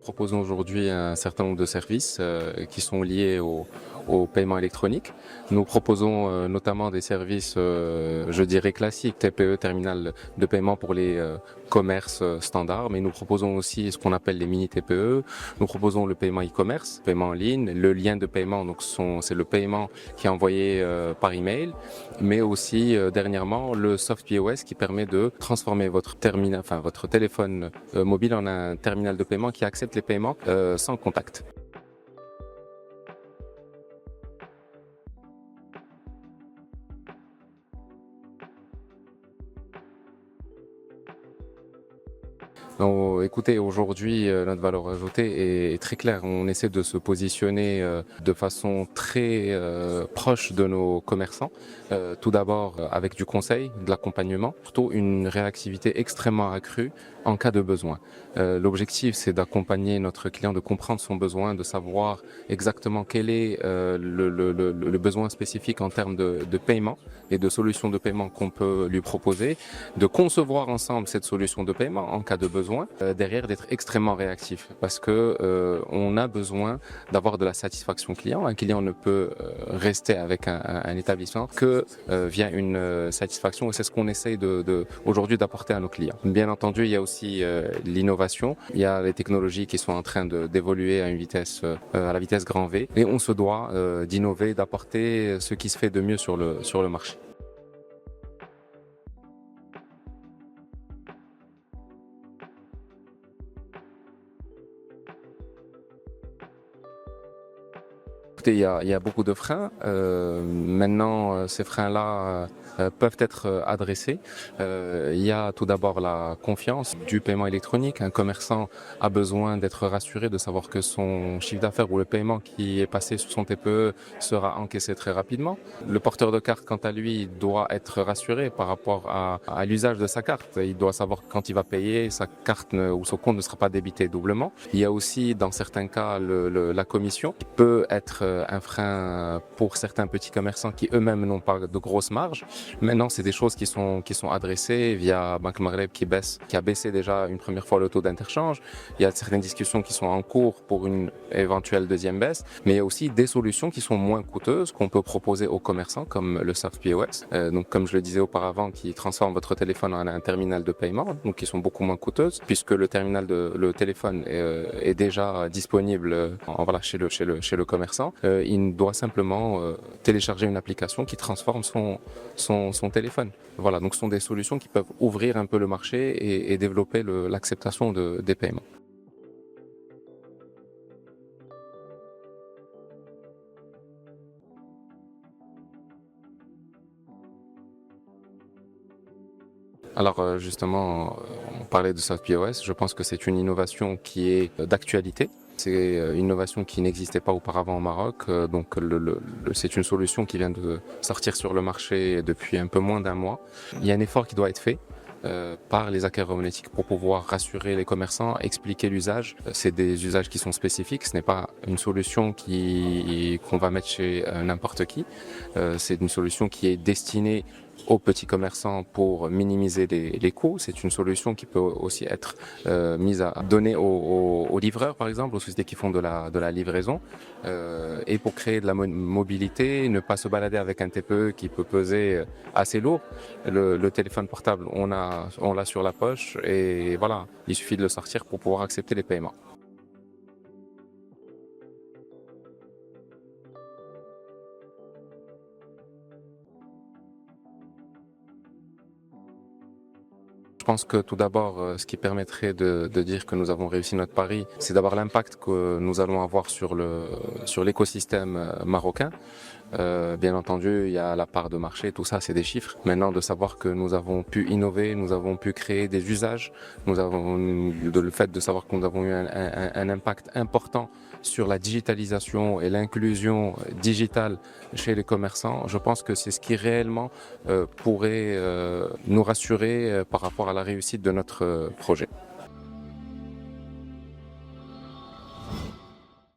proposons aujourd'hui un certain nombre de services qui sont liés au paiement électronique. Nous proposons notamment des services, je dirais classiques, TPE, terminal de paiement pour les commerces standards, mais nous proposons aussi ce qu'on appelle les mini TPE. Nous proposons le paiement e-commerce, paiement en ligne, le lien de paiement, donc c'est le paiement qui est envoyé par email, mais aussi dernièrement le soft POS qui permet de transformer votre terminal, enfin votre téléphone mobile en un terminal de paiement qui accepte les paiements sans contact. Donc, écoutez, aujourd'hui, notre valeur ajoutée est très claire. On essaie de se positionner de façon très proche de nos commerçants. Tout d'abord avec du conseil, de l'accompagnement, surtout une réactivité extrêmement accrue en cas de besoin. L'objectif, c'est d'accompagner notre client, de comprendre son besoin, de savoir exactement quel est le besoin spécifique en termes de paiement et de solutions de paiement qu'on peut lui proposer, de concevoir ensemble cette solution de paiement en cas de besoin, derrière d'être extrêmement réactif parce que on a besoin d'avoir de la satisfaction client. Un client ne peut rester avec un établissement que via une satisfaction et c'est ce qu'on essaye aujourd'hui d'apporter à nos clients. Bien entendu, il y a aussi l'innovation, il y a les technologies qui sont en train d'évoluer à une vitesse, à la vitesse grand V et on se doit d'innover, d'apporter ce qui se fait de mieux sur le marché. Écoutez, il y a beaucoup de freins. Maintenant, ces freins-là peuvent être adressés. Il y a tout d'abord la confiance du paiement électronique. Un commerçant a besoin d'être rassuré, de savoir que son chiffre d'affaires ou le paiement qui est passé sur son TPE sera encaissé très rapidement. Le porteur de carte, quant à lui, doit être rassuré par rapport à l'usage de sa carte. Il doit savoir que quand il va payer, sa carte ou son compte ne sera pas débité doublement. Il y a aussi, dans certains cas, la commission qui peut être un frein pour certains petits commerçants qui eux-mêmes n'ont pas de grosses marges. Maintenant, c'est des choses qui sont adressées via Banque Maghreb qui a baissé déjà une première fois le taux d'interchange. Il y a certaines discussions qui sont en cours pour une éventuelle deuxième baisse, mais il y a aussi des solutions qui sont moins coûteuses qu'on peut proposer aux commerçants comme le soft POS. Donc, comme je le disais auparavant, qui transforme votre téléphone en un terminal de paiement, donc qui sont beaucoup moins coûteuses puisque le téléphone est déjà disponible voilà, chez le commerçant. Il doit simplement télécharger une application qui transforme son téléphone. Voilà, donc ce sont des solutions qui peuvent ouvrir un peu le marché et développer l'acceptation des paiements. Alors justement, on parlait de soft POS, je pense que c'est une innovation qui est d'actualité. C'est une innovation qui n'existait pas auparavant au Maroc, donc c'est une solution qui vient de sortir sur le marché depuis un peu moins d'un mois. Il y a un effort qui doit être fait par les acquéreurs monétiques pour pouvoir rassurer les commerçants, expliquer l'usage. C'est des usages qui sont spécifiques, ce n'est pas une solution qu'on va mettre chez n'importe qui. C'est une solution qui est destinée aux petits commerçants pour minimiser les coûts. C'est une solution qui peut aussi être mise à donner aux livreurs, par exemple, aux sociétés qui font de la livraison. Et pour créer de la mobilité, ne pas se balader avec un TPE qui peut peser assez lourd. Le téléphone portable, on l'a sur la poche et voilà, il suffit de le sortir pour pouvoir accepter les paiements. Je pense que tout d'abord, ce qui permettrait de dire que nous avons réussi notre pari, c'est d'avoir l'impact que nous allons avoir sur l'écosystème marocain. Bien entendu, il y a la part de marché, tout ça, c'est des chiffres. Maintenant, de savoir que nous avons pu innover, nous avons pu créer des usages, le fait de savoir que nous avons eu un impact important sur la digitalisation et l'inclusion digitale chez les commerçants, je pense que c'est ce qui réellement pourrait nous rassurer par rapport à la réussite de notre projet.